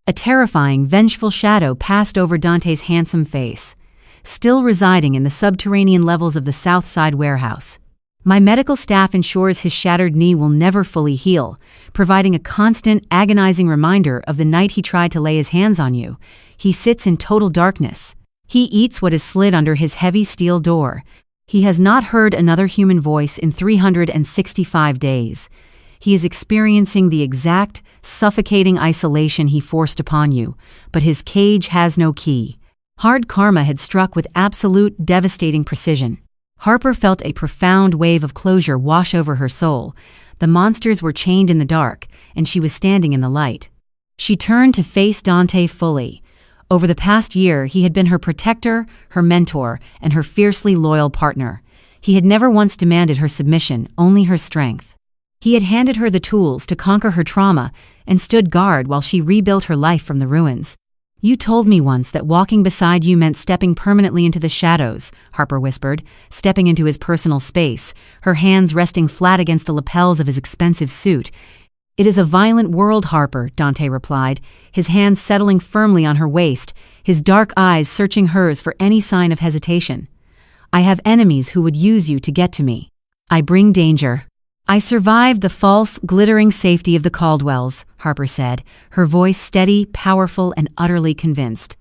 S1: A terrifying, vengeful shadow passed over Dante's handsome face, still residing in the subterranean levels of the South Side warehouse. My medical staff ensures his shattered knee will never fully heal, providing a constant, agonizing reminder of the night he tried to lay his hands on you. He sits in total darkness. He eats what is slid under his heavy steel door. He has not heard another human voice in 365 days. He is experiencing the exact, suffocating isolation he forced upon you, but his cage has no key. Hard karma had struck with absolute, devastating precision. Harper felt a profound wave of closure wash over her soul. The monsters were chained in the dark, and she was standing in the light. She turned to face Dante fully. Over the past year, he had been her protector, her mentor, and her fiercely loyal partner. He had never once demanded her submission, only her strength. He had handed her the tools to conquer her trauma and stood guard while she rebuilt her life from the ruins. You told me once that walking beside you meant stepping permanently into the shadows, Harper whispered, stepping into his personal space, her hands resting flat against the lapels of his expensive suit. It is a violent world, Harper, Dante replied, his hands settling firmly on her waist, his dark eyes searching hers for any sign of hesitation. I have enemies who would use you to get to me. I bring danger. I survived the false, glittering safety of the Caldwells, Harper said, her voice steady, powerful, and utterly convinced.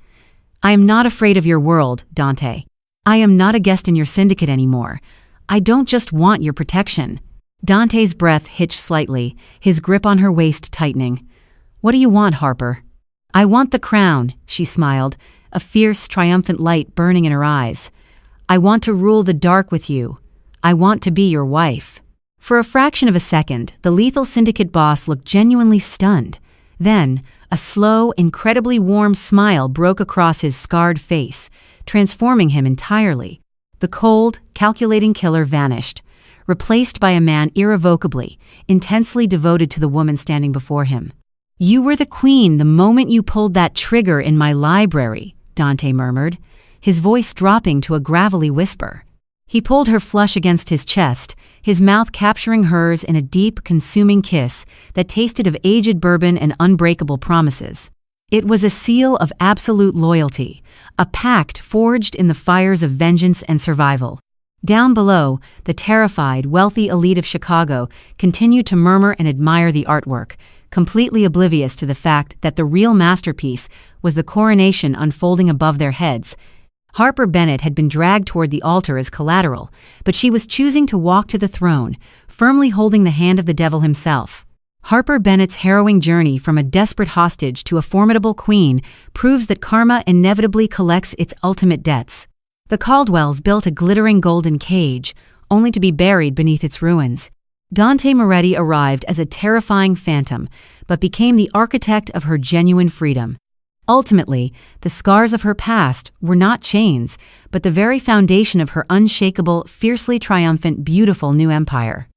S1: I am not afraid of your world, Dante. I am not a guest in your syndicate anymore. I don't just want your protection. Dante's breath hitched slightly, his grip on her waist tightening. What do you want, Harper? I want the crown, she smiled, a fierce, triumphant light burning in her eyes. I want to rule the dark with you. I want to be your wife." For a fraction of a second, the Lethal Syndicate boss looked genuinely stunned. Then, a slow, incredibly warm smile broke across his scarred face, transforming him entirely. The cold, calculating killer vanished, replaced by a man irrevocably, intensely devoted to the woman standing before him. "You were the queen the moment you pulled that trigger in my library," Dante murmured, his voice dropping to a gravelly whisper. He pulled her flush against his chest, his mouth capturing hers in a deep, consuming kiss that tasted of aged bourbon and unbreakable promises. It was a seal of absolute loyalty, a pact forged in the fires of vengeance and survival. Down below, the terrified, wealthy elite of Chicago continued to murmur and admire the artwork, completely oblivious to the fact that the real masterpiece was the coronation unfolding above their heads. Harper Bennett had been dragged toward the altar as collateral, but she was choosing to walk to the throne, firmly holding the hand of the devil himself. Harper Bennett's harrowing journey from a desperate hostage to a formidable queen proves that karma inevitably collects its ultimate debts. The Caldwells built a glittering golden cage, only to be buried beneath its ruins. Dante Moretti arrived as a terrifying phantom, but became the architect of her genuine freedom. Ultimately, the scars of her past were not chains, but the very foundation of her unshakable, fiercely triumphant, beautiful new empire.